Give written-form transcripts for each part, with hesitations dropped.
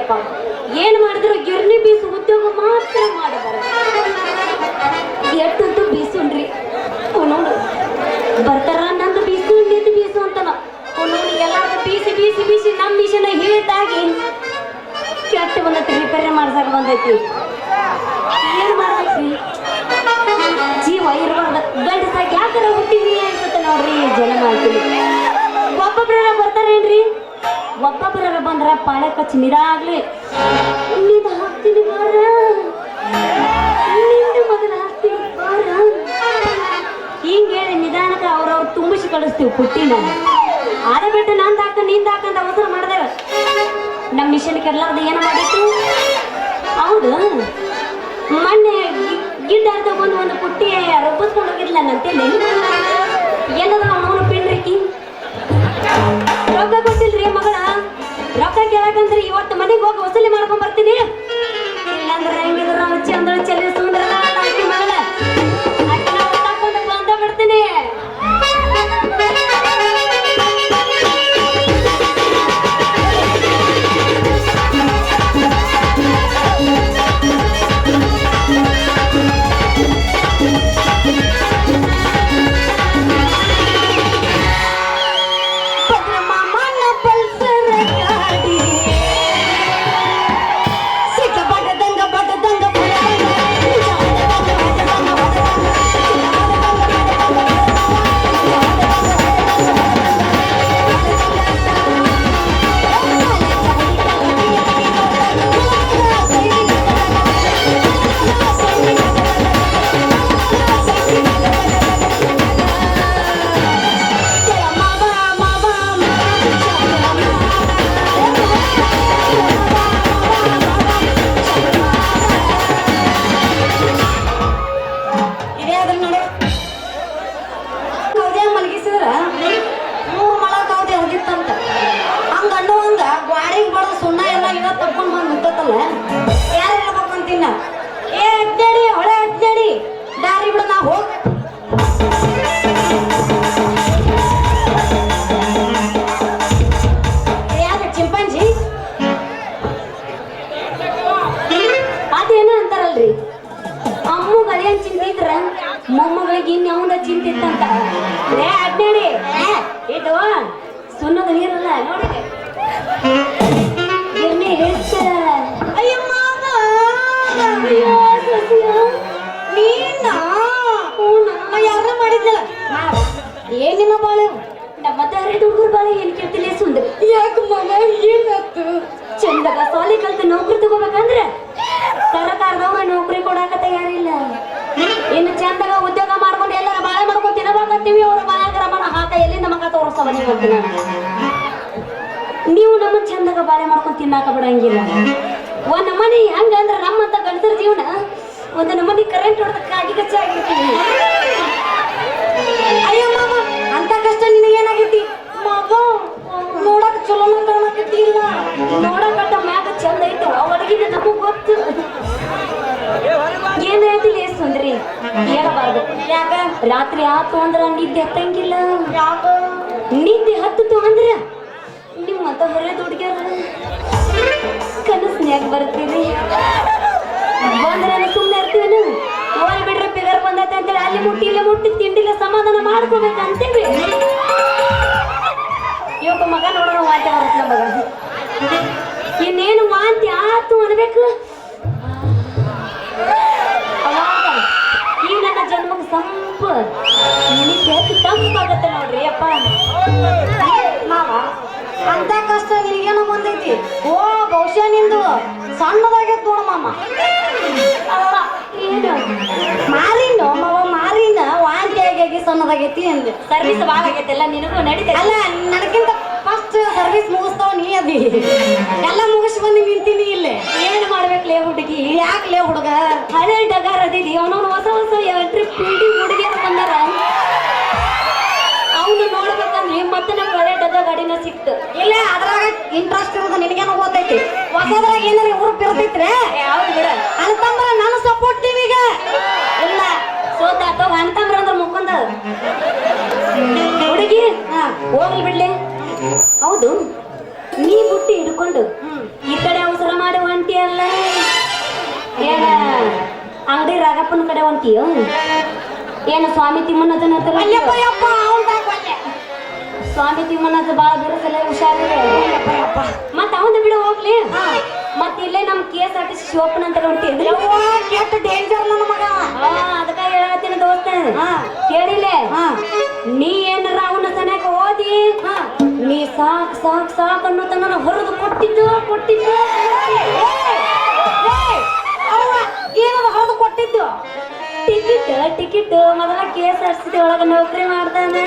ಯಪ್ಪ ಏನ್ ಮಾಡಿದ್ರು ಗಿರ್ನಿ ಬೀಸು ಉದ್ಯೋಗ ಮಾತ್ರ ಮಾಡಬಾರ ಎಟ್ಟಂತೂ ಬೀಸುನ್ರಿ ನೋಡು ಬರ್ತಾರ ನಂದು ಬೀಸು ನಿಂದು ಬೀಸು ಅಂತನ ನೋಡಿ ಎಲ್ಲಾರು ಬೀಸಿ ಬೀಸಿ ಬೀಸಿ ನಮ್ಮ ಮಿಷನ್ ಹಿಡಿದಾಗಿ ಕೆಟ್ಟ ಬಂದೈತಿ ರಿಪೇರಿ ಮಾಡ್ಸಕ್ ಬಂದೈತಿ ಏನ್ ಮಾಡ್ಬೇಕ್ರಿ ಜೀವ ಇರಬಾರ್ದ ಗಂಡಸಾಗಿ ಯಾಕಾರ ಹುಟ್ಟಿವಿ ಅನ್ಸುತ್ತೆ ನೋಡ್ರಿ ಜನ ಮಾಡ್ತೀವಿ ಒಬ್ಬೊಬ್ರ ಬರ್ತಾರೇನ್ರಿ ಒಬ್ಬೊಬ್ರ ಬಂದ್ರ ಪಾಳೆ ಕಚ್ಚಿ ನೀರಾಗ್ಲಿ ನಿಂದ ಹಾಕ್ತೀನಿ ಬಾರ ನಿಂದ ಮೊದಲ ಹಾಕ್ತೀನಿ ಬಾರ ಹಿಂಗ ಹೇಳಿ ನಿಧಾನಕ್ಕೆ ಅವ್ರವ್ರು ತುಂಬಿಸಿ ಕಳಿಸ್ತೀವಿ ಪುಟ್ಟಿನ ಆದ ಬಿಟ್ಟು ನಂದು ಹಾಕ ನಿಂದ ಹಾಕಂತ ಅವಸರ ಮಾಡಿದೇವ ನಮ್ಮ ಮಿಷನ್ ಕೆರ್ಲಾರ್ದು ಏನು ಮಾಡಿತ್ತು ಹೌದು ಮೊನ್ನೆ ಗಿಡ್ಡ ತಗೊಂಡು ಒಂದು ಪುಟ್ಟಿ ರೊಬ್ಬಿಸ್ಕೊಂಡು ಹೋಗಿದ್ಲ ನಂತೇಳಿ ಏನದ ಅವನು ಪಿಂಡ್ರಿಕಿ ರೊಕ್ಕ ಕೊಟ್ಟಿಲ್ರಿ ಮಗಳ ರೊಕ್ಕ ಕೇಳಕಂದ್ರಿ ಇವತ್ತು ಮನೆಗೆ ಹೋಗಿ ವಸೂಲಿ ಮಾಡ್ಕೊಂಡ್ ಬರ್ತೀನಿ ಇಲ್ಲಾಂದ್ರೆ ಹೆಂಗಿದ್ರು ನಾವು ಚಂದ್ರ ಚೆಲ್ಲಿ ಸುಂದರ ಮಗಳ ಅಕ್ಕನ ಹೊತ್ತಾಕೊಂಡು ಬಂದ ಬಿಡ್ತೀನಿ ಮೊಮ್ಮಗಳಿಗೆ ಇನ್ಯಾವುದ ಚಿಂತಿತ್ತಂತ ಅಡ್ಡಾಡಿ ಇದು ಸುಣ್ಣದ ನೀರಲ್ಲ ನೋಡಿ ಗಿರ್ನಿ ಹೆಚ್ಚ ಅಯ್ಯಮ್ಮ ನೀನ ಯಾರ ಮಾಡಿದ್ದಲ್ಲ ಏನಿನ ಬಾಳೆ ನಮ್ಮ ದಾರಿ ಹುಡುಗರು ಬಾಳೆ ಏನ್ ಕೇಳ್ತಿಲ್ಲ ಸುಂದರ ಯಾಕಮ್ಮ ಏನಾಯ್ತು ಚಂದಾಗ ಸಾಲಿ ಕಲ್ತು ನೌಕರಿ ತಗೋಬೇಕಂದ್ರೆ ಸರ್ಕಾರದವ್ರ ನೌಕರಿ ಕೊಡಾಕ ತಯಾರಿಲ್ಲ ಇನ್ನು ಚಂದಾಗ ಉದ್ಯೋಗ ಮಾಡ್ಕೊಂಡು ಎಲ್ಲರ ಬಾಳೆ ಮಾಡ್ಕೊಂಡು ತಿನ್ನಬೇಕಂತೀವಿ ಅವ್ರ ಮನೆಯಾಗ ರಮಣ ಹಾಕ ಎಲ್ಲಿಂದ ಮಗ ತೋರಿಸ್ತವ ನೀವು ನಮ್ಮ ಚಂದಾಗ ಬಾಳೆ ಮಾಡ್ಕೊಂಡು ತಿನ್ನಾಕ ಬಿಡಂಗಿಲ್ಲ ಒಂದ್ ನಮನಿ ಹಂಗಂದ್ರ ನಮ್ಮಂತ ಗಂಡಸರ ಜೀವನ ಒಂದು ನಮನಿ ಕರೆಂಟ್ ಹೊಡೆದಕ್ಕಾಗಿ ಕಚ್ಚಾಗಿರ್ತೀವಿ ಅಯ್ಯೋ ಮಾಮ ಅಂತ ಕಷ್ಟ ನಿನಗೇನಾಗೈತಿ ಮಗ ನೋಡಕ್ ಚಲೋ ಕಾಣಕತ್ತಿ ಇಲ್ಲ ನೋಡಕಟ್ಟ ಮ್ಯಾಗ ಚಂದ ಐತೆ ಒಳಗಿನ ನಮಗ್ ಗೊತ್ತು ಏನಾಯ್ತಿಲ್ಲ ಸುಂದ್ರಿ ಹೇಳಬಾರ್ದು ಯಾಕ ರಾತ್ರಿ ಆತು ಅಂದ್ರ ನಿದ್ದೆ ಹತ್ತಂಗಿಲ್ಲ ಯಾಕ ನಿದ್ದೆ ಹತ್ತಿತು ಅಂದ್ರ ನಿಮ್ಮಂತ ಹೊರದು ಹುಡುಗ್ಯಾರ ಕನಸ್ನ್ಯಾಗ ಬರ್ತೀವಿ ಬಂದ್ರೆ ಸುಮ್ಮನೆ ಇರ್ತೀವಿ ಹೋಗಿ ಬಿಡ್ರೆ ಪಿಗರ್ ಬಂದೈತೆ ಅಂತೇಳಿ ಅಲ್ಲಿ ಮುಟ್ಟಿ ಇಲ್ಲಿ ಮುಟ್ಟಿ ತಿಂಡಿಲ್ಲ ಸಮಾಧಾನ ಮಾಡ್ಕೋಬೇಕಂತೀವಿ ಇವಾಗ ಮಗ ನೋಡೋಣ ವಾಂತಿ ಬರುತ್ತೆ ಮಗ ಇನ್ನೇನು ವಾಂತಿ ಆತು ಅನ್ಬೇಕು ಅವಾಗ ಈ ನನ್ನ ಜನ್ಮಕ್ಕೆ ಸಂಪು ತಂಪಾಗತ್ತೆ ನೋಡ್ರಿ ಅಪ್ಪ ಮಾವ ಅಂತ ಕಷ್ಟ ನಿನಗೇನೋ ಬಂದೈತಿ ಓ ಬಹುಶಃ ನಿಂದು ಸಣ್ಣದಾಗೈತೆ ನೋಡ ಮಾಮ ಏನು ಮಾರಿನ ಮಾವ ಮಾರಿನ ವಾಂತಿ ಆಗಿ ಸಣ್ಣದಾಗೈತಿ ಅಂದೆ ಸರ್ವಿಸ್ ಭಾಳ ಆಗೈತೆ ಎಲ್ಲ ನಿನಗೂ ನಡೀತೈತೆ ಅಲ್ಲ ನನಗಿಂತ ಫಸ್ಟ್ ಸರ್ವಿಸ್ ಮುಗಿಸ್ತಾವ ನೀ ಅದಿ ಎಲ್ಲ ಮುಗಿಸಿ ಬಂದು ನಿಂತೀನಿ ಇಲ್ಲಿ ಏನು ಮಾಡ್ಬೇಕಲೇ ಹುಡುಗಿ ಯಾಕಲೇ ಹುಡುಗ ಹಳೆ ಡಗಾರ ಅದಿದಿ ಅವನವನು ಹೊಸ ಹೊಸ ಟ್ರಿಪ್ ಪಿಂಡಿ ಹುಡುಗಿಯರು ಬಂದಾರ ಅವನು ನೋಡ್ಬೇಕಂದ್ರೆ ಮತ್ತೆ ನಮ್ಗೆ ಹಳೆ ಡಗ ಗಾಡಿನ ಸಿಕ್ತು ಇಲ್ಲ ಅದ್ರಾಗ ಇಂಟ್ರೆಸ್ಟ್ ಇರೋದು ನಿನಗೇನೋ ಗೊತ್ತೈತಿ ಹೊಸದ್ರಾಗ ಏನಾರ ಹುರುಪ್ ಇರ್ತೈತ್ರೆ ಯಾವ್ದು ಬಿಡ ಅಣ್ತಂಬ್ರ ನಾನು ಸಪೋರ್ಟ್ ಟಿವಿಗ ಇಲ್ಲ ಸೋತಾತ ಅಣ್ತಂಬ್ರ ಅಂದ್ರೆ ಮುಖಂದ ಹುಡುಗಿ ಹೋಗ್ಲಿ ಬಿಡ್ಲಿ ಹೌದು ನೀ ಬುಟ್ಟಿ ಹಿಡ್ಕೊಂಡು ಈ ಕಡೆ ಅವಸರ ಅಪ್ಪನ ಕಡೆ ಹೊಂಟಿಯೋ ಏನು ಸ್ವಾಮಿ ತಿಮ್ಮನ ಸ್ವಾಮಿ ತಿಮ್ಮನ ಬಾಳ ಬಿರುಸಲ್ಲ ಹುಷಾರಿದೆ ಮತ್ತ ಅವನ ಬಿಡು ಹೋಗ್ಲಿ ಮತ್ತ ಇಲ್ಲೇ ನಮ್ KSRTC ಶಿವಪ್ಪನ ಅಂತ ಹೊಂಟಿ ಕೆಟ್ಟ ಡೇಂಜರ್ ನನ್ನ ಮಗ ಅದಕ್ಕ ಹೇಳತ್ತೀನಿ ದೋಸ್ತ ಕೇಳಿಲೆ ನೀ ಏನಾರ ಅವನ ಸನ್ಯಾಗ ಓದಿ ನೀ ಸಾಕ್ ಸಾಕ್ ಸಾಕ್ ಅನ್ನೋ ತನ ಹೊರದು ಕೊಟ್ಟಿದ್ದು ಏನದ ಹೊರದು ಕೊಟ್ಟಿದ್ದು ಟಿಕೆಟ್ ಮೊದಲ KSRTC ಒಳಗ ನೌಕರಿ ಮಾಡ್ತಾನೆ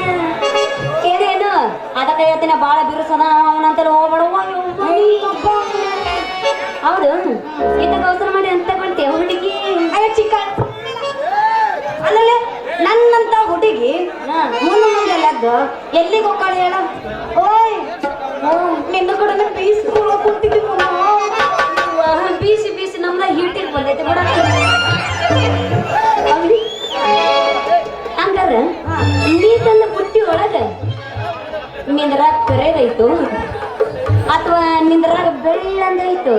ಕೇಳೇನು ಅದಕ್ಕೆ ಹೇಳ್ತೀನಿ ಬಾಳ ಬಿರುಸದ ಅವನಂತಲ್ಲ ಹೋಗ್ಬೇಡವ ಹೌದು ಇದಕ್ಕೆ ಅವಸರ ಮಾಡಿ ಅಂತ ಬಂತೆ ಹುಡುಗಿ ಚಿಕ್ಕ ಅಲ್ಲಲ್ಲ ನನ್ನಂತ ಹುಡುಗಿ ಮುಂದೆಲ್ಲದ್ದು ಎಲ್ಲಿಗೆ ಹೋಗ್ಕಾಳ ಹೇಳ ಓಯ್ ನಿನ್ನ ಕಡೆ ಬೀಸಿ ನಮ್ದ ಹೀಟಿಗೆ ಬಂದೈತೆ ಬಿಡ ಹಂಗಾರ ನೀ ತಂದ ಬುಟ್ಟಿ ಒಳಗ ನಿಂದ್ರಾಗ ಕರೆದೈತು ಅಥವಾ ನಿಂದ್ರಾಗ ಬೆಳ್ಳಂದೈತು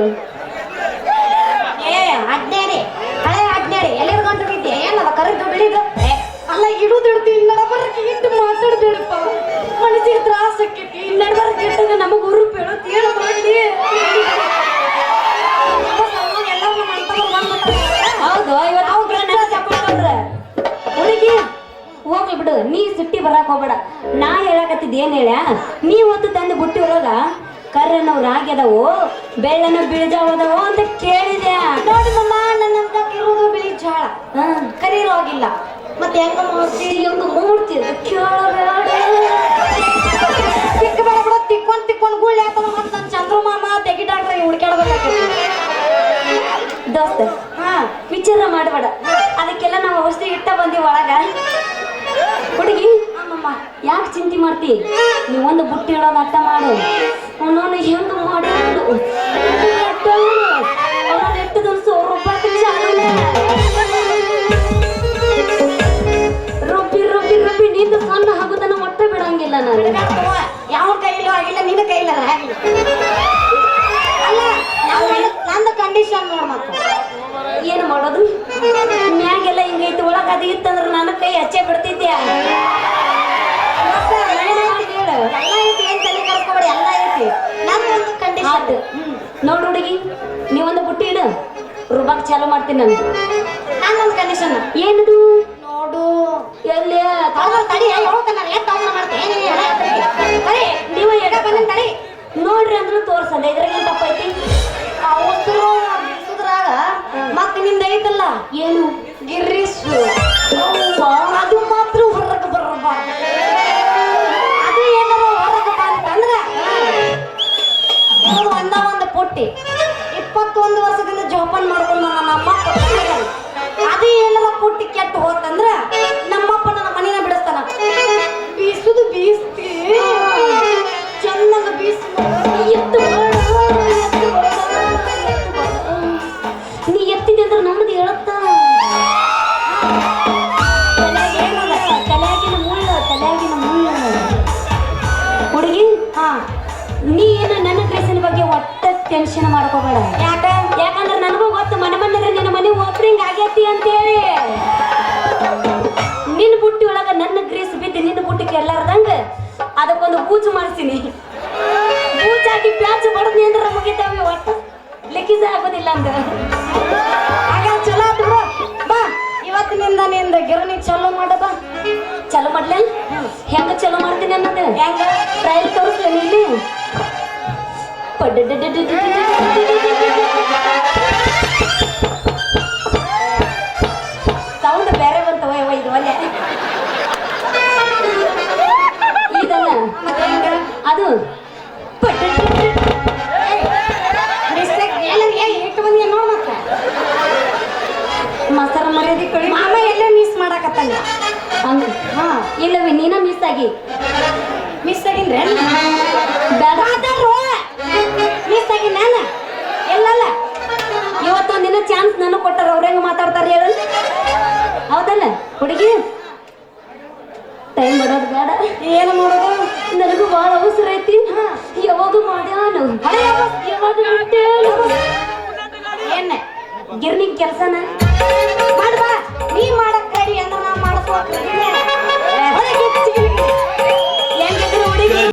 ಅಡ್ಡೇರಿ ಹಳೆ ಅಡ್ಡೇರಿ ಎಲ್ಲಿ ಹಿಡ್ಕೊಂಡಿದ್ದೆ ಏನದ ಕರೆದು ಬೆಳಿದು ಅಲ್ಲ ಇಡುದಿಡ್ತಿ ನಡಬರಕ್ಕೆ ಇಟ್ಟು ಮಾತಾಡ್ಬೇಡಪ್ಪ ಮನಸ್ಸಿಗೆ ತ್ರಾಸ ಆಕೈತಿ ನಡಬರಕ್ಕೆ ಇಟ್ಟದ ನಮಗ ಉರುಪು ಹೇಳೋದು ಏನು ಮಾಡಲಿ ಹೌದು ಇವತ್ತು ಹುಡುಗಿ ಹೋಗ್ಲಿ ಬಿಡು ನೀ ಸಿಟ್ಟಿ ಬರಾಕ್ ಹೋಗ್ಬೇಡ ನಾ ಹೇಳಕತ್ತಿದ್ ಏನ್ ಹೇಳ್ಯ ನೀ ಹೊತ್ತು ತಂದು ಬುಟ್ಟಿ ಒಳಗ ಕರ್ರನವ್ ರಾಗಿ ಅದಾವು ಬೆಳ್ಳನ ಬಿಳಿಜಾವದವು ಅಂತ ಕೇಳಿದೆ ನೋಡಿ ಮಮ್ಮ ನನ್ನಂತ ಇರೋದು ಬಿಳಿ ಜಾಳ ಕರೀರೋ ಹೋಗಿಲ್ಲ ಮತ್ತೆ ಹೆಂಗ ಮೂಡ್ತೀರ ಕೇಳಬೇಡ ತಿಕ್ಕ ಬೇಡ ಬಿಡ ತಿಕ್ಕೊಂಡ್ ಗುಳ್ಳಿ ಹಾಕೋ ಮತ್ತೆ ನನ್ನ ಚಂದ್ರಮಾಮ ತೆಗಿಡಾಡ್ರೆ ಹುಡ್ಕಾಡ್ಬೇಕಾಗ್ತದೆ ದೋಸ್ತ ವಿಚಾರ ಮಾಡಬೇಡ ಅದಕ್ಕೆಲ್ಲ ನಾವು ಔಷಧಿ ಇಟ್ಟ ಬಂದೀವಿ ಒಳಗ ಹುಡುಗಿ ಯಾಕೆ ಚಿಂತೆ ಮಾಡ್ತಿ ನೀವೊಂದು ಬುಟ್ಟಿ ಇಡೋದು ಅಟ್ಟ ಮಾಡು ನಾನು ಹೆಂಗ ಮಾಡೋದು ಎಷ್ಟು ದಿವಸ ರುಬ್ಬಿ ನಿಂದು ಸಣ್ಣ ಆಗುದನ್ನ ಒಟ್ಟೆ ಬಿಡಂಗಿಲ್ಲ ನಾನು ಯಾವ ಕೈಲೂ ಆಗಿಲ್ಲ ನಿನ್ನ ಕೈಲ ಅಲ್ಲ ನಂದು ಕಂಡೀಷನ್ ನೋಡ ಮತ್ತ ಏನು ಮಾಡೋದು ಮ್ಯಾಗೆಲ್ಲ ಹಿಂಗೈತಿ ಒಳಗ ಅದು ಇತ್ತಂದ್ರೆ ನನ್ನ ಕೈ ಹಚ್ಚೆ ಬಿಡ್ತಿದ್ಯಾ ನೋಡ್ ಹುಡುಗಿ ನೀವೊಂದು ಬುಟ್ಟಿ ಇಡು ರುಬ್ಬಾಕ್ ಚಾಲು ಮಾಡ್ತೀನಿ ನಾನೊಂದು ಕಂಡೀಷನ್ ಏನದು ನೋಡು ಎಲ್ಲಿ ನೀವು ಎಡ ಬಂದ ತಡಿ ನೋಡ್ರಿ ಅಂದ್ರೂ ತೋರ್ಸಲ್ಲ ಇದ್ರಾಗ ತಪ್ಪೈತಿ ಮತ್ತೆ ನಿಂದ ಐತಲ್ಲ ಏನು ಗಿರೀಶು ಅದು ಮಾತ್ರ ಹೊರಗೆ ಬರಬಾರ್ದು ಅದು ಏನಾರ ಹೊರಗೆ ಬಂತಂದ್ರ ಒಂದು ಪುಟ್ಟಿ 21 ವರ್ಷದಿಂದ ಜೋಪಾನ ಮಾಡ್ಕೊಂಡು ನನ್ನ ಅಮ್ಮ ಅದು ಏನಾರ ಪುಟ್ಟಿ ಕೆಟ್ಟು ಹೋತಂದ್ರ ನಮ್ಮಪ್ಪ ನನ್ನ ಮನೇನ ಬಿಡಿಸ್ತಾನ ಬೀಸುದು ಬೀಸ್ತಿ ಚೆನ್ನಾಗ ಬೀಸ್ ಎತ್ತು ನೀ ಎತ್ತಿದೆ ಅಂದ್ರೆ ನಮ್ಮದು ಹೇಳುತ್ತ ತಲೆಯಾಗಿನ ಮುಳ್ಳ ಹುಡುಗಿ ನೀ ಏನು ನನ್ನ ಡ್ರೆಸ್ಸಿನ ಬಗ್ಗೆ ಒಟ್ಟ ಟೆನ್ಷನ್ ಮಾಡ್ಕೋಬೇಡ ಯಾಕಂದ್ರೆ ನನಗೂ ಗೊತ್ತು ಮನೆ ನಿನ್ನ ಮನೆ ಓಪನಿಂಗ್ ಆಗೈತಿ ಅಂತೇಳಿ ನಿನ್ನ ಬುಟ್ಟಿ ಒಳಗ ನನ್ನ ಗ್ರೀಸ್ ಬಿದ್ದು ನಿನ್ನ ಬುಟ್ಟಿಗೆ ಎಲ್ಲಾರ್ದಂಗ ಅದಕ್ಕೊಂದು ಬೂಜು ಮಾಡಿಸಿನಿ ಬೂಜಾಕಿ ಪ್ಯಾಚ್ ಬಡದ್ನಿ ಅಂದ್ರೆ ಮುಗಿತಾವೆ ಒಟ್ಟು ಲೆಕ್ಕಿಸ ಆಗೋದಿಲ್ಲ ಅಂದ ಆಗ ಚಲೋ ಆತು ಬಾ ಇವತ್ತಿನಿಂದ ನಿಂದ ಗಿರಣಿ ಚಲೋ ಮಾಡ ಬಾ ಚಲೋ ಮಾಡ್ಲ ಹೆಂಗ ಚಲೋ ಮಾಡ್ತೀನಿ ಅನ್ನೋದು ಹೆಂಗ ಟ್ರಯಲ್ ತೋರಿಸ್ಲೇನೆ ಇಲ್ಲಿ ಸೌಂಡ್ ಬೇರೆ ಬಂತವ ಇದು ಒಳ್ಳೆ ಇದಲ್ಲ ಅದು ಮಸಾಲ ಮರ್ಯಾದೆ ಕಳಿ ಮಾಮ ಎಲ್ಲ ಮಿಸ್ ಮಾಡಕತ್ತಲ್ಲ ಹಂಗ ಇಲ್ಲವೇ ನೀನ ಮಿಸ್ ಆಗಿನ್ರೆ ಮಿಸ್ ಆಗಿ ನಾನು ಎಲ್ಲಲ್ಲ ಇವತ್ತೊಂದು ದಿನ ಚಾನ್ಸ್ ನನಗೆ ಕೊಟ್ಟಾರ ಅವ್ರ ಹೆಂಗ ಮಾತಾಡ್ತಾರೆ ಹೇಳ ಹೌದಲ್ಲ ಹುಡುಗಿ ಟೈಮ್ ಮಾಡೋದು ಬೇಡ ಏನು ಮಾಡೋದು ನನಗೂ ಬಹಳ ಅವಸರ ಐತಿ ಯಾವಾಗ ಮಾಡ್ಯಾನು ಯಾವಾಗ ಏನ ಗಿರ್ನಿಂಗ್ ಕೆಲಸನ ಮಾಡ್ಬಾ ನೀ ಮಾಡಕ್ ರೆಡಿ ಅಂದ್ರೆ ನಾ ಮಾಡಿಸ್ಬೇಕು ಹೆಂಗಿದ್ರು ಹುಡುಗಿ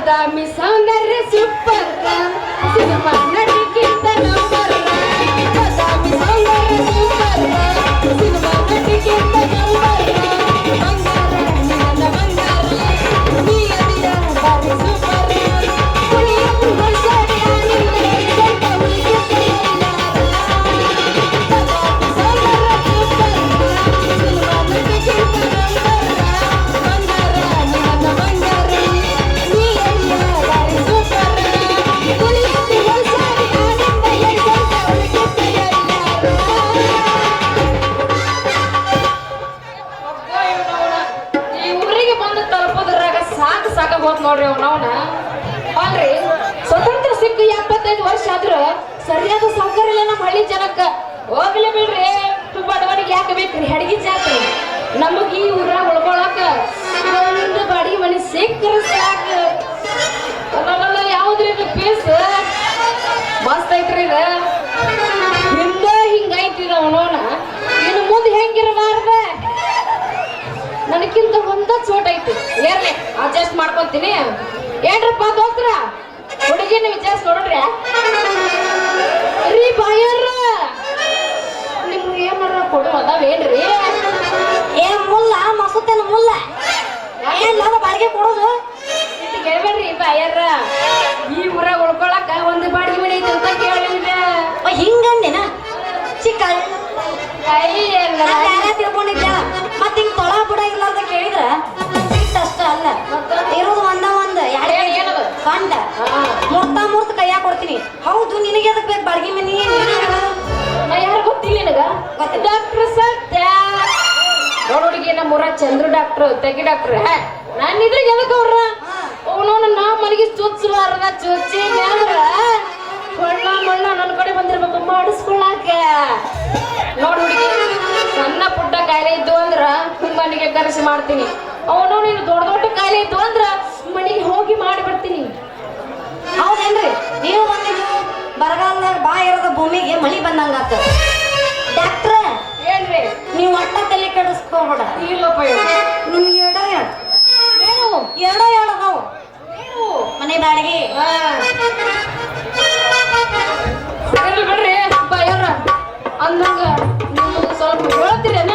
ಬದಾಮಿ ಸೌಂದರ್ಯ ಸೂಪರ್ ಸಿನಿಮಾ ನಟಿಗಿಂತ ನಂಬರ್ ಬದಾಮಿ ಸೌಂದರ್ಯ ಸೂಪರ್ ಸಿನಿಮಾ ನಟಿಗಿಂತ ನಂಬರ್ ಬಂಗಾರ ನನ್ನ ಬಂಗಾರ ನೀ ಅದಿಯ ಬಾರಿ ಸೂಪರ್ ಕುಣಿಯಲು ಹೊಸಡಿ ನಿನ್ನ ಗಂಟ ಉಳಿಕೆ ಬದಾಮಿ ಸೌಂದರ್ಯ ಸೂಪರ್ ಸಿನಿಮಾ ನಟಿಗಿಂತ ನಂಬರ್ ಬಂಗಾರ ನನ್ನ ಬಂಗಾರ ನೀ ಅದಿಯ ಬಾರಿ ಸೂಪರ್ ಕುಣಿಯಲು ಹೊಸಡಿ ನಿನ್ನ ಗಂಟ ಉಳಿಕೆ ಈ ಊರಿಗೆ ಬಂದು ತಲುಪೋದ್ರಾಗ ಸಾಕಾಗ ಹೋತ್ ನೋಡ್ರಿ ಅವನವನ ಅಲ್ರಿ ಸ್ವತಂತ್ರ ಸಿಕ್ಕು 75 ವರ್ಷ ಆದ್ರ ಸರಿಯಾದ ಸೌಕರ್ಯ ಇಲ್ಲ ನಮ್ಮ ಹಳ್ಳಿ ಜನಕ್ಕ ಹೋಗ್ಲಿ ಬಿಡ್ರಿ ಬಡವನಿಗೆ ಯಾಕೆ ಬೇಕ್ರಿ ಹಡಗಿ ಜಾತ್ರೆ ನಮಗ್ ಈ ಊರಾಗ ಉಳ್ಕೊಳಕ ಒಂದು ಬಾಡಿಗೆ ಮನೆ ಸಿಕ್ಕ್ರ ಸಾಕ ಅಲ್ಲ ಯಾವ್ದ್ರಿ ಇದು ಪೀಸ್ ಮಸ್ತ್ ಐತ್ರಿ ಇದು ಹಿಂದ ಹಿಂಗೈತಿ ಅವನವನ ಇನ್ನು ಮುಂದೆ ಹೆಂಗಿರಬಾರ್ದ ನನಕ್ಕಿಂತ ಒಂದ ಚೋಟ್ ಐತಿ ಏರ್ಲಿ ಅಡ್ಜಸ್ಟ್ ಮಾಡ್ಕೊಂತೀನಿ ಏನ್ರಪ್ಪ ದೋಸ್ತ್ರ ಹುಡುಗಿನ ವಿಚಾರಿಸ್ ನೋಡ್ರಿ ರೀ ಬಾಯರ್ರ ನಿಮ್ಗೆ ಏನಾರ ಕೊಡು ಅದಾವೇನ್ರಿ ಏ ಮುಲ್ಲ ಮಸುತ್ತೇನ ಮುಲ್ಲ ಏನ್ ನಾವು ಬಾಡಿಗೆ ಕೊಡೋದು ಇಟ್ಟು ಕೇಳ್ಬೇಡ್ರಿ ಬಾಯರ್ರ ಈ ಊರಾಗ ಉಳ್ಕೊಳಕ ಒಂದು ಬಾಡಿಗೆ ಮನೆ ಐತಿ ಅಂತ ಕೇಳಿದ್ರೆ ಹಿಂಗಂದೇನ ಚಿಕ್ಕ ಅಯ್ಯಲ್ಲ ಯಾರ ತಿಳ್ಕೊಂಡಿದ್ದ ಮತ್ ಹಿಂಗ್ ತೊಳ ಬುಡ ಇರ್ಲಾರ್ದ ಕೇಳಿದ್ರ ಅಷ್ಟ ಅಲ್ಲ ಇರೋದು ಒಂದ ಏನದು? ಕಂಡ ಮೂರ್ತ ಕೈಯಾಗ ಕೊಡ್ತೀನಿ ಹೌದು ನಿನಗೆ ಅದಕ್ಕೆ ಬೇಕು ಬಾಡಿಗೆ ಮನಿ ನಾ ಯಾರು ಗೊತ್ತಿಲ್ಲ ನಿನಗ ಡಾಕ್ಟರ್ ಸತ್ಯ ನೋಡುಡಿಗೆ ನಮ್ಮ ಊರ ಚಂದ್ರು ಡಾಕ್ಟ್ರು ತೆಗಿ ಡಾಕ್ಟ್ರ್ ನಾನು ಇದ್ರಿಗೆ ಎದಕ್ಕೆ ಅವ್ರ ಅವನವನ್ನ ನಾ ಮನೆಗೆ ಚುಚ್ಚಬಾರ್ದ ಚುಚ್ಚಿ ಅಂದ್ರ ಮಳ್ಳ ನನ್ನ ಕಡೆ ಬಂದಿರ್ಬೇಕು ಮಾಡಿಸ್ಕೊಳಕ ನೋಡ್ ಹುಡುಗಿ ಸಣ್ಣ ಪುಟ್ಟ ಕಾಯಿಲೆ ಇದ್ದು ಅಂದ್ರ ಮನೆಗೆ ಕರೆಸಿ ಮಾಡ್ತೀನಿ ಅವನು ನೀನು ದೊಡ್ಡ ದೊಡ್ಡ ಕಾಯಿಲೆ ಇದ್ದು ಅಂದ್ರ ಮನೆಗೆ ಹೋಗಿ ಮಾಡಿಬಿಡ್ತೀನಿ ಹೌದೇನ್ರಿ ನೀವು ಬಂದಿದ್ದು ಬರಗಾಲದಾಗ ಬಾ ಇರೋದ ಭೂಮಿಗೆ ಮಳಿ ಬಂದಂಗಾತ ಡಾಕ್ಟ್ರ ಏನ್ರಿ ನೀವು ಒಟ್ಟ ತಲೆ ಕೆಡಿಸ್ಕೋಬೇಡ ಇಲ್ಲಪ್ಪ ನಿಮ್ಗೆ ಏನು ಎರಡೋ ನಾವು ಏನು ಮನೆ ಬಾಡಿಗೆ ಸರಿ ಬಿಡ್ರಿ ಬಾಯವ್ರ ಅಂದಂಗ ನೀವು ಸ್ವಲ್ಪ ಹೇಳ್ತೀರೇನ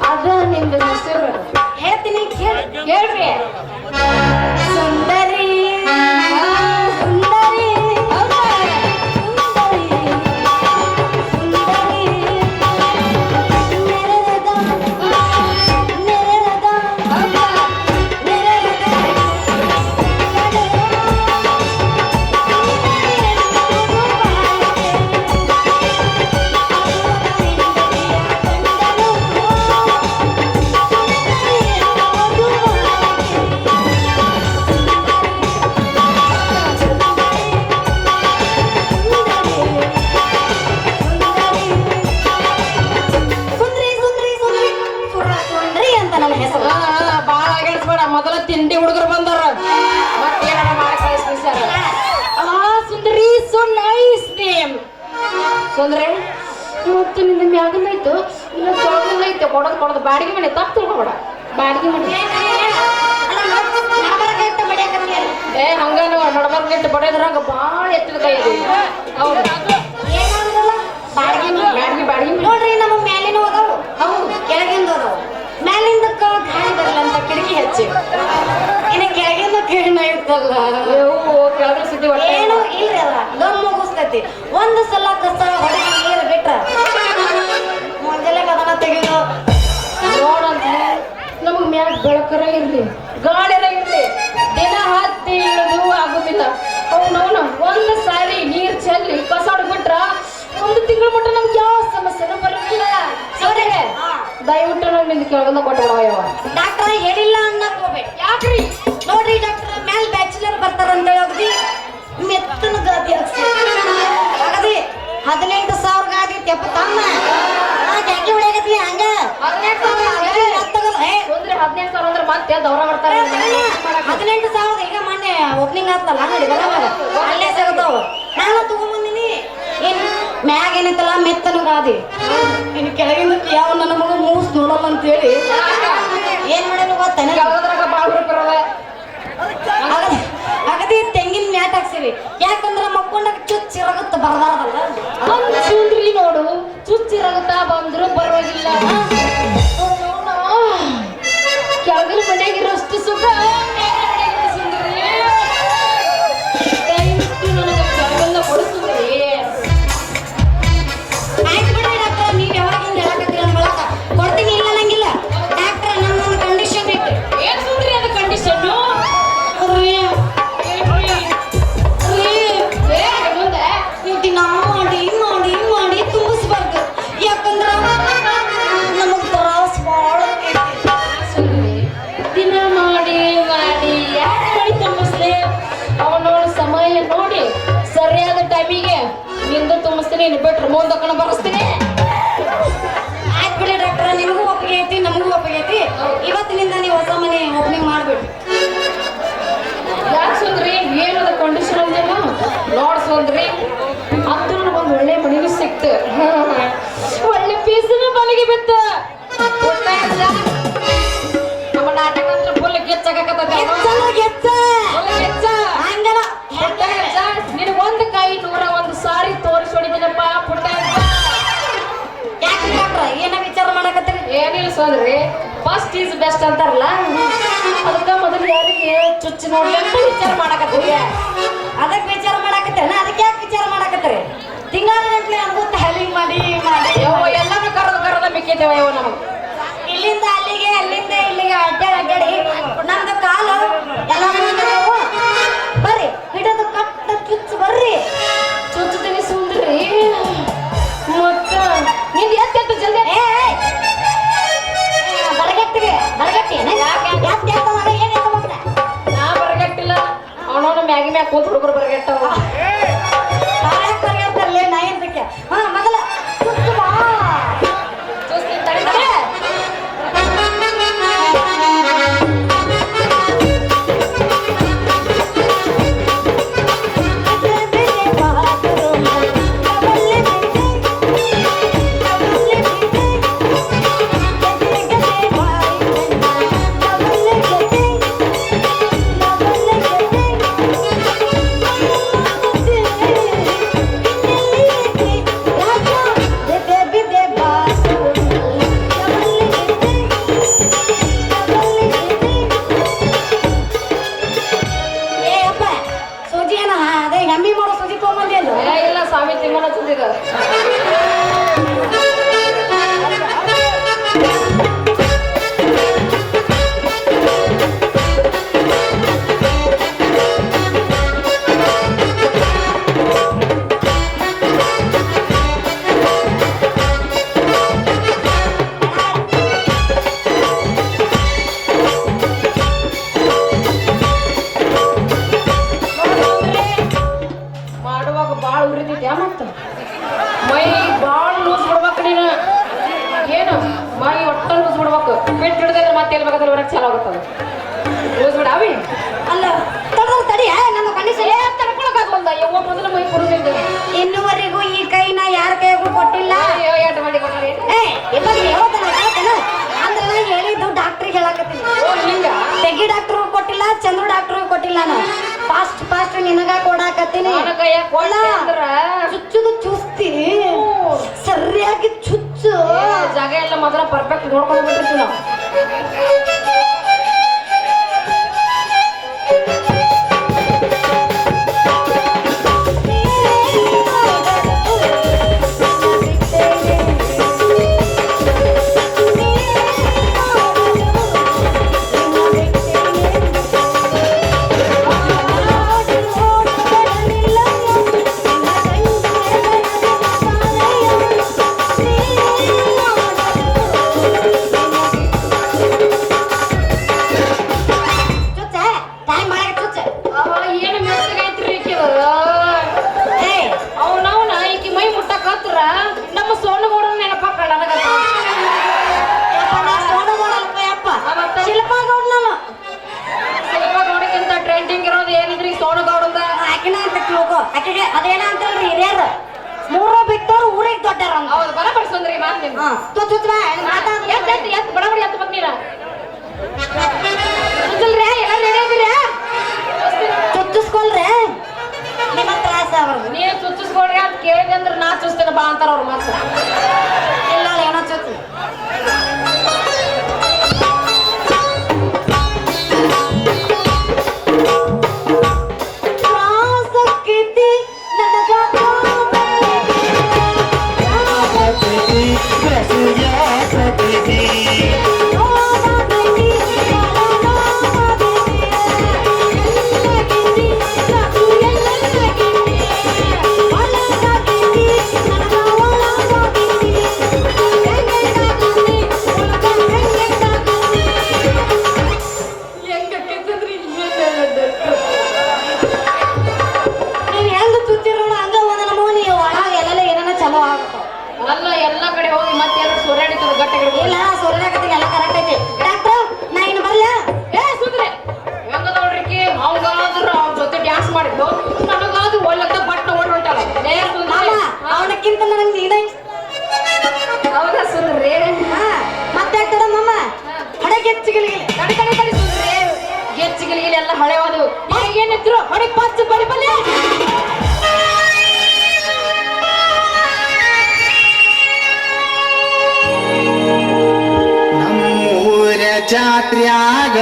ಅದ ನಿಮ್ದು ಹೆಸರು ಹೇಳ್ತೀನಿ ಕೇಳಿ ಹೇಳ್ರಿ ಸುಂದರಿ ಸುಂದರಿ ಹೌದಾ? ಸುಂದರಿ ಸುಂದರಿ ನೆರೆದ ನೆರೆದ ಹೌದಾ? ಬಾಳ ಆಗಿಸ್ಬೇಡ ಮೊದಲ ತಿಂಡಿ ಹುಡುಗರು ಬಂದಾರ ಮತ್ತೇನಾರ ಮಾಡಿ ಕಳಿಸ್ಬಿಡ್ಸಾರ ಸುಂದರಿ ಸೊ ನೈಸ್ ನೇಮ್ ಸುಂದರಿ ಮತ್ತು ನಿಂದ ಮ್ಯಾಗಂದೈತು ಇಲ್ಲ ತೊಳಗಂದೈತೆ ಕೊಡೋದು ಬಾಡಿಗೆ ಮನೆ ತಪ್ಪು ತಿಳ್ಕೊಬೇಡ ಬಾಡಿಗೆ ಮನೆ ಹಂಗ ನಡಬರ್ಗಿಟ್ಟು ಬಡಿಯೋದ್ರಾಗ ಭಾಳ ಎತ್ತದ ಕೈ ಇದೆ ಹೌದು ಬಾಡಿಗೆ ಬಾಡಿಗೆ ಬಾಡಿಗೆ ನೋಡ್ರಿ ನಮ್ಮ ಮ್ಯಾಲಿನ ಹೋದವು ಹೌದು ಕೆಳಗಿಂದ ಹೋದವು ಮ್ಯಾಲಿಂದ ಗಾಳಿ ಬರಲ್ಲ ಅಂತ ಕಿಟಕಿ ಹಚ್ಚಿ ಇನ್ನು ಕೆಳಗಿಂದ ಕಿರಣ ಇರ್ತಲ್ಲ ಕೆಳಗಡೆ ಸಿದ್ದಿ ಏನು ಇಲ್ರಿ ಅದ ದಮ್ ಮುಗಿಸ್ತೈತಿ ಒಂದು ಸಲ ಕಸ ಹೊಡೆದು ನೀರು ಬಿಟ್ರ ಮುಂಜಾನೆ ಕದನ ತೆಗೆದು ನೋಡಂತ ನಮಗ್ ಮ್ಯಾಗ ಬೆಳಕರ ಇರ್ಲಿ ಗಾಳಿರ ಇರ್ಲಿ ದಿನ ಹತ್ತಿ ಇಳಿದು ಆಗುದಿಲ್ಲ ಅವನವನ ಒಂದು ಸಾರಿ ನೀರ್ ಚೆಲ್ಲಿ ಕಸ ಬಿಟ್ರ ಒಂದು ತಿಂಗಳ ಮಟ್ಟ ನಮ್ಗೆ ಯಾವ ಸಮಸ್ಯೆನೂ ಬರೋದಿಲ್ಲ ಸರಿ ದಯವಿಟ್ಟು ನಾವು ನಿಂದ ಕೆಳಗಂದ ಕೊಟ್ಟವ ಡಾಕ್ಟರ್ ಹೇಳಿಲ್ಲ ಅನ್ನಕ್ ಹೋಗ್ಬೇಡಿ ಯಾಕ್ರಿ ನೋಡ್ರಿ ಡಾಕ್ಟರ್ ಮ್ಯಾಲ್ ಬ್ಯಾಚುಲರ್ ಬರ್ತಾರಂತ ಅಗದಿ ಮೆತ್ತನ ಗಾದಿ ಅಗದಿ 18,000 ಗಾದಿ ತೆಪ್ಪ ತಮ್ಮ ಜಾಕಿ ಹೊಡೆಯಕತ್ತಿ ಹಂಗ 18,000 ಅಂದ್ರೆ ಮತ್ತೆ ದೌರ ಬರ್ತಾರೆ 18,000 ಈಗ ಮೊನ್ನೆ ಓಪನಿಂಗ್ ಆಗ್ತಲ್ಲ ನೋಡಿ ಬರವಾಗ ಅಲ್ಲೇ ಸಿಗತಾವ ನಾನು ತಗೊಂಬಂದಿನಿ ಏನ್ ಮ್ಯಾಗ ಏನೈತಲ್ಲ ಮೆತ್ತನ ಗಾದಿ ಇನ್ನು ಕೆಳಗಿಂದ ಯಾವ ನನ್ನ ಮಗ ಮೂಸ್ ನೋಡಲ್ಲ ಅಂತ ಹೇಳಿ ಏನ್ ಮಾಡ್ಯಾನ ಗೊತ್ತೇನ ಯಾವ್ದ್ರಾಗ ಬಾಳ್ ಬರ್ತದ ಮಾಡ್ತೀವಿ ಯಾಕಂದ್ರ ಮಕ್ಕೊಂಡಾಗ ಚುಚ್ಚಿರಗತ್ತ ಬರ್ದಾರ್ದಲ್ಲ ಸುಂದ್ರಿ ನೋಡು ಚುಚ್ಚಿರಗುತ್ತಾ ಬಂದ್ರು ಪರವಾಗಿಲ್ಲ ಕೆಳಗಲ್ ಮನೆಯಾಗಿರೋಷ್ಟು ಸುಖ ಸುಂದ್ರಿ ದಯವಿಟ್ಟು ನನಗೆ ಕೆಳಗಲ್ಲ ಕೊಡಿಸುದ್ರಿ ಆಯ್ತು ಬಿಡ್ರಿ ಡಾಕ್ಟರ್ ನೀವ್ ಯಾವಾಗಿಂದ ಹೇಳಕತ್ತೀರ ಬಳಕ ಕೊಡ್ತೀನಿ ಇಲ್ಲ ನಂಗಿಲ್ಲ ಡಾಕ್ಟರ್ ನನ್ನೊಂದು ಕಂಡೀಷನ್ ಐತಿ ಏನ್ ಸುಂದ್ರಿ ಅದು ಕಂಡೀಷನ್ ಮುಂದೆ ದಿನ ಮಾಡಿ ತುಂಬಿಸ್ಬಾರ್ದು ಯಾಕಂದ್ರ ನಮಗ್ ತ್ರಾಸ ಭಾಳ ಸುಂದ್ರಿ ದಿನ ಮಾಡಿ ಯಾಕೆ ಮಾಡಿ ತುಂಬಿಸ್ಲಿ ಅವನೋಡು ಸಮಯ ನೋಡಿ ಸರಿಯಾದ ಟೈಮಿಗೆ ನಿಂದು ತುಂಬಿಸ್ತೀನಿ ಇನ್ನು ಬಿಟ್ರೆ ಮುಂದಕ್ಕನ ಬರೆಸ್ತೀನಿ ಆಯ್ತು ಬಿಡಿ ಡಾಕ್ಟರ್ ನಿಮಗೂ ಒಪ್ಪಿಗೆ ಐತಿ ನಮಗೂ ಒಪ್ಪಿಗೆ ಐತಿ ಇವತ್ತಿನಿಂದ ನೀವು ಹೊಸ ಮನೆ ಓಪನಿಂಗ್ ಮಾಡ್ಬಿಡಿ ಯಾಕೆ ಸುಂದ್ರಿ ಏನದ ಕಂಡೀಷನ್ ಅಂದೇನ ನೋಡ್ಸಂದ್ರಿ ಅದು ನನಗೊಂದು ಒಳ್ಳೆ ಮನೆಗೂ ಸಿಕ್ತು ಒಳ್ಳೆ ಪೀಸಿನ ಮನೆಗೆ ಬಿತ್ತ ನಮ್ಮ ನಾಟಕ ಅಂದ್ರೆ ಫುಲ್ ಗೆಚ್ಚಾಗತ್ತದ ಹಂಗಲ್ಲ ನಿನ್ ಒಂದ್ ಕೈ 101 ಸಾರಿ ತೋರಿಸಿ ಹೊಡಿತೀನಪ್ಪ ಪುಟ್ಟ ಯಾಕೆ ಡಾಕ್ಟರ್ ಏನ ವಿಚಾರ ಮಾಡಕತ್ತೀರಿ ಏನಿಲ್ಲ ಸೋದ್ರಿ ಫಸ್ಟ್ ಈಸ್ ಬೆಸ್ಟ್ ಅಂತಾರಲ್ಲ ಅದಕ್ಕ ಮೊದಲು ಯಾರಿಗೆ ಚುಚ್ಚಿ ನೋಡ್ಲಿ ಅಂತ ವಿಚಾರ ಮಾಡಕತ್ತೀವಿ ಅದಕ್ಕೆ ವಿಚಾರ ಮಾಡಕತ್ತೀರ ಅದಕ್ಕೆ ಯಾಕೆ ವಿಚಾರ ಮಾಡಕತ್ತೀರಿ ತಿಂಗಳ ಗಂಟ್ಲೆ ನಮಗೂ ಟ್ಯಾಲಿಂಗ್ ಮಾಡಿ ಯವ್ವ ಎಲ್ಲಾನು ಕರದ ಮಿಕ್ಕಿದ್ದೇವ ಯವ್ವ ನಮಗೆ ಇಲ್ಲಿಂದ ಅಲ್ಲಿಗೆ ಅಲ್ಲಿಂದ ಇಲ್ಲಿಗೆ ಅಡ್ಡಾಡಿ ನಮ್ದು ಕಾಲು ಎಲ್ಲ ಬರ್ರಿ ಹಿಡಿದು ಕಟ್ಟ ಚುಚ್ಚು ಬರ್ರಿ ಚುಚ್ಚುತ್ತೀನಿ ಸುಂದ್ರಿ ಮತ್ತ ನಿಂದ ಎತ್ತ ಜಲ್ದಿ ಬರಗಟ್ಟಿಗೆ ಬರಗಟ್ಟಿ ನಾ ಬರಗಟ್ಟಿಲ್ಲ ಅವನವನು ಮ್ಯಾಗಿ ಮ್ಯಾಗ ಕೂತ್ ಹುಡುಗರು ಬರಗಟ್ಟವ ಬರಗಟ್ಟಲ್ಲೇ ನಾ ಎಂತಕ್ಕೆ ಹಾ ಮೊದಲ ಚುಚ್ಚು ಬಾ ಚುಚ್ತೀನಿ ತಡಿತಾರೆ ಇಲ್ಲ ಸ್ವಾಮಿ ತಿಮ್ಮನ ಚಂದಿದ ಮಾಡುವಾಗ ಬಾಳ ಉರಿದಿದ್ಯಾ ಮತ್ತ ಮೈ ಬಾಳ ಲೂಸ್ ಬಿಡ್ಬೇಕು ನೀನು ಏನು ಮೈ ಒಟ್ಟ ಲೂಸ್ ಬಿಡ್ಬೇಕು ಬಿಟ್ಟು ಹಿಡಿದ್ರೆ ಮತ್ತೆ ಎಲ್ಲಿ ಬೇಕಾದ್ರೆ ಹೊರಗೆ ಚಾಲು ಆಗುತ್ತದ ಲೂಸ್ ಬಿಡ ಅವಿ ಅಲ್ಲ ತಡಿಯ ನಮ್ಮ ಕಂಡೀಷನ್ ತಡ್ಕೊಳಕಾಗಲ್ಲ ಯವ್ವ ಮೊದಲು ಮೈ ಕುರುದಿದ್ದೆ ಇನ್ನುವರೆಗೂ ಈ ಕೈನ ಯಾರ ಕೈಗೂ ಕೊಟ್ಟಿಲ್ಲ ಏಟು ಮಾಡಿ ಕೊಟ್ಟಾರೆ ಅಂದ್ರೆ ನಾ ಹೇಳಿದ್ದು ಡಾಕ್ಟ್ರಿಗೆ ಹೇಳಕತ್ತೀನಿ ಹಿಂಗ ತೆಗಿ ಡಾಕ್ಟ್ರು ಕೊಟ್ಟಿಲ್ಲ ಚಂದ್ರು ಡಾಕ್ಟ್ರು ಕೊಟ್ಟಿಲ್ಲ ನಾನು ಫಾಸ್ಟ್ ನಿನಗ ಕೊಡಾಕತ್ತೀನಿ ನನ್ನ ಕೈಯಾಗ ಕೊಡ ಅಂದ್ರ ಚುಚ್ಚುದು ಚುಸ್ತಿ ಸರಿಯಾಗಿ ಚುಚ್ಚು ಜಾಗ ಎಲ್ಲ ಮೊದಲ ಪರ್ಫೆಕ್ಟ್ ನೋಡ್ಕೊಂಡು ಬಿಟ್ಟಿರ್ತೀವಿ ನಾವು ಏನು ಮೆತ್ತಗೈತ್ರಿ ಅವನವನ ಈಕಿ ಮೈ ಮುಟ್ಟಕತ್ರ ನಮ್ಮ ಸೋನುಗೌಡನ ನೆನಪಾಕಲ್ಲ ಶಿಲ್ಪ ಗೌಡಕ್ಕಿಂತ ಟ್ರೆಂಡಿಂಗ್ ಇರೋದು ಏನಿದ್ರಿ ಸೋನುಗೌಡಂದ ಆಕಿನ ಅಂತ ತಿಳ್ಕೊ ಆಕೆಗೆ ಅದೇನ ಅಂತಲ್ರಿ ಹಿರಿಯರು ಮೂರು ಬಿಟ್ಟವ್ರು ಊರಿಗೆ ದೊಡ್ಡರ ಹೌದು ಬರ ಬಡ್ಸಂದ್ರಿ ಮಾತು ಎತ್ತು ಬಡಬಡಿ ಎತ್ತು ಬಂದ್ ನೀನ ಚುಚ್ಚಲ್ರಿ ಎಲ್ಲ ರೆಡಿ ಆಗಿರಿ ಚುಚ್ಚಿಸ್ಕೊಳ್ರಿ ತಡಿ ತಡಿ ತಡಿ ಸುಂದ್ರಿ ಗೆಚ್ಚಿಗಿಲಿ ಎಲ್ಲ ಹಳೆವಾದು ಏನಿದ್ರು ಹೊಡಿ ಪಚ್ಚ ಬಡಿ ಬಲ್ಲಿ ನಮ್ಮೂರ ಜಾತ್ರ್ಯಾಗ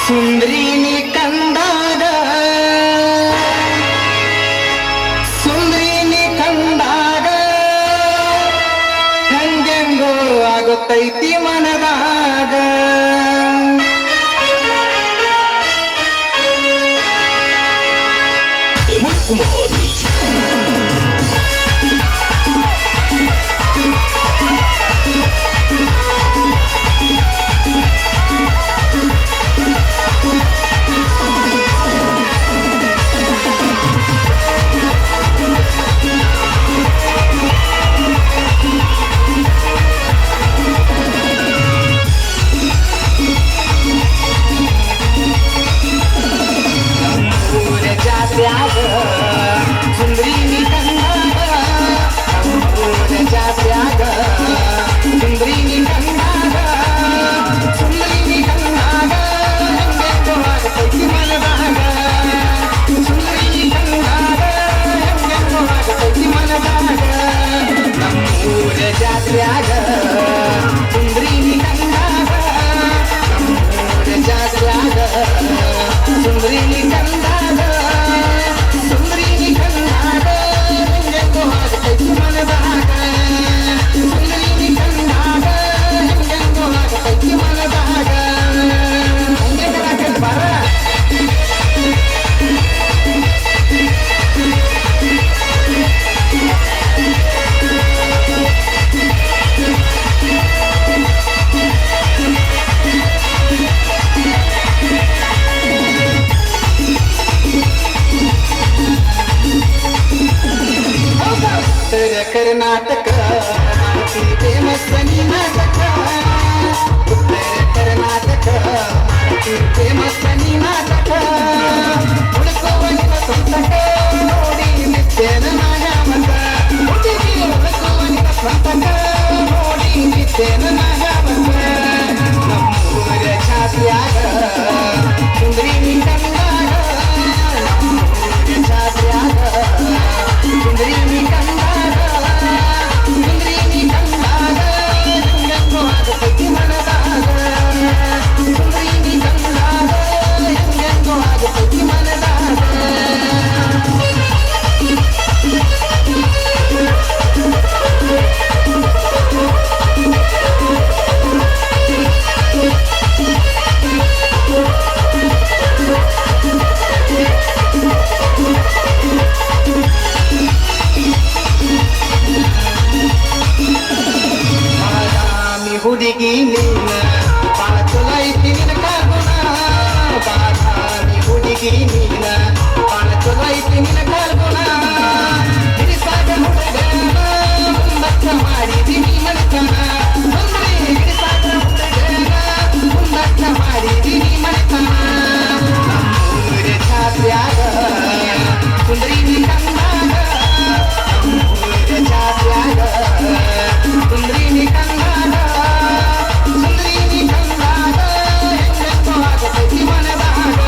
ಸುಂದ್ರಿನಿ ಕಂಡಾಗ ಹೆಂಗೆಂಗೋ ಆಗುತ್ತೈತಿ ಮನದಾಗ ಜಾತ್ರ್ಯಾಗ ಸುಂದ್ರಿನಿ ಕಂಡಾಗ ನಮ್ಮೂರ ಜಾತ್ರ್ಯಾಗ ಸುಂದ್ರಿನಿ ಕಂಡಾಗ ಹೆಂಗೆಂಗೋ ಆಗತೈತಿ ಮನದಾಗ ಸುಂದ್ರಿನಿ ಕಂಡಾಗ ಹೆಂಗೆಂಗೋ ಆಗತೈತಿ ಮನದಾಗ ನಮ್ಮೂರ ಜಾತ್ರ್ಯಾಗ ಸುಂದ್ರಿನಿ ಕಂಡಾಗ ನಮ್ಮೂರ ಜಾತ್ರ್ಯಾಗ ಸುಂದ್ರಿನಿ ಕಂಡಾಗ ಹೆಂಗೆಂಗೋ ಆಗತೈತಿ ಮನದಾಗ ಸುಂದ್ರಿನಿ ಕಂಡಾಗ ಹೆಂಗೆಂಗೋ ಆಗತೈತಿ ಮನದಾಗ ಹೆಂಗೆಂಗಾಗೈತಿ ಬಾರ ಉತ್ತರ ಕರ್ನಾಟಕ ಫೇಮಸ್ ಬನ್ನಿ ನಾಟಕ ಉತ್ತರ ಕರ್ನಾಟಕ ಫೇಮಸ್ ಬನ್ನಿ ನಾಟಕ ಹುಡುಕುವನಿನ ಸ್ವಂತಕ ನೋಡಿ ನಿತ್ಯನ ನಾಯಾಮಕ ಹುಡುಕುವನಿನ ಸ್ವಂತಕ ನೋಡಿ ನಿತ್ಯನ ನಾಯಾಮಕ ನಮ್ಮೂರ ಜಾತಿಯಾಗ ಸುಂದ್ರಿನಿ ಕಂಡಾಗ ನಮ್ಮೂರ ಜಾತಿಯಾಗ ಸುಂದ್ರಿನಿ ಕಂಡಾಗ ಹೆಂಗೆಂಗೋ ಆಗತೈತಿ ಮನದಾಗ ಸುಂದ್ರಿನಿ ಕಂಡಾಗ ಹೆಂಗೆಂಗೋ ಆಗತೈತಿ ಮನದಾಗ ಬಾದಾಮಿ ಹುಡುಗಿ ನೀನ ಬಾಳ ಚಲೋ ಐತಿ ನಿನ ಕಾಗುಣ ಬಾದಾಮಿ ಹುಡುಗಿ ನೀನ ಬಾಳ ಚಲೋ ಐತಿ ನಿನ ಕಾಗುಣ ಹಿಡಿಸಾಗ ಹುಡುಗನ ಮುಂದಕ್ಕ ಮಾಡಿದಿನಿ ಮನೆತನ ಅಂದ್ರೆ ಹಿಡಿಸಾಗ ಹುಡುಗನ ಮುಂದಕ್ಕ ಮಾಡಿದಿನಿ ಮನೆತನ ನಮ್ಮೂರ ಜಾತ್ರ್ಯಾಗ ಸುಂದ್ರಿನಿ ಕಂಡಾಗ ನಮ್ಮೂರ ಜಾತ್ರ್ಯಾಗ ಸುಂದ್ರಿನಿ ಕಂಡಾಗ ಹೆಂಗೆಂಗೋ ಆಗತೈತಿ ಮನದಾಗ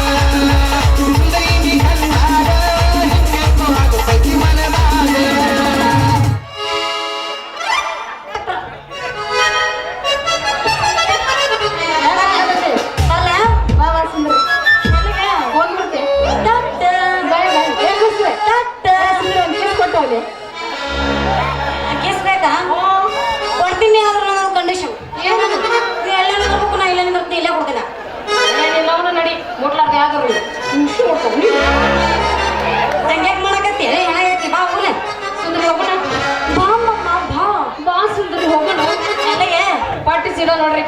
ಸುಂದ್ರಿನಿ ಕಂಡಾಗ ಹೆಂಗೆಂಗೋ ಆಗತೈತಿ ಮನದಾಗ ಅಲ್ಲ ಬಾಬಾ ಸುಂದ್ರಿ ನನಗೆ ಹೋಗ್ಬಿಡ್ತೆ ಟಟ್ ಕೊಟ್ಟವಲ್ಲಿ ಕಿಸ್ ಬೇಕಾ ಕೊಡ್ತೀನಿ ಆದ್ರೆ ನನ್ನ ಕಂಡೀಷನ್ ಎಲ್ಲ ನಿಂದಿರ್ಬೇಕು ನಾ ಇಲ್ಲ ನಿಂದಿರ್ತೀನಿ ಇಲ್ಲೇ ಕೊಡ್ತೀನಿ ಏನಿಲ್ಲ ಅವನು ನಡಿ ಮುಟ್ಲಾರ್ದು ಯಾವ್ದು ಹೆಂಗ್ಯಾಕ್ ಮಾಡಕತ್ತಿ ಏನಾಗೈತಿ ಬಾ ಹೋಗ್ಲೆ ಸುಂದರಿ ಹೋಗೋಣ ಬಾ ಅಮ್ಮ, ಬಾ ಬಾ ಸುಂದರಿ ಹೋಗೋಣ ಎಲ್ಲಿಗೆ ಪಾರ್ಟಿ ಸಿಡೋ ನೋಡ್ರಿ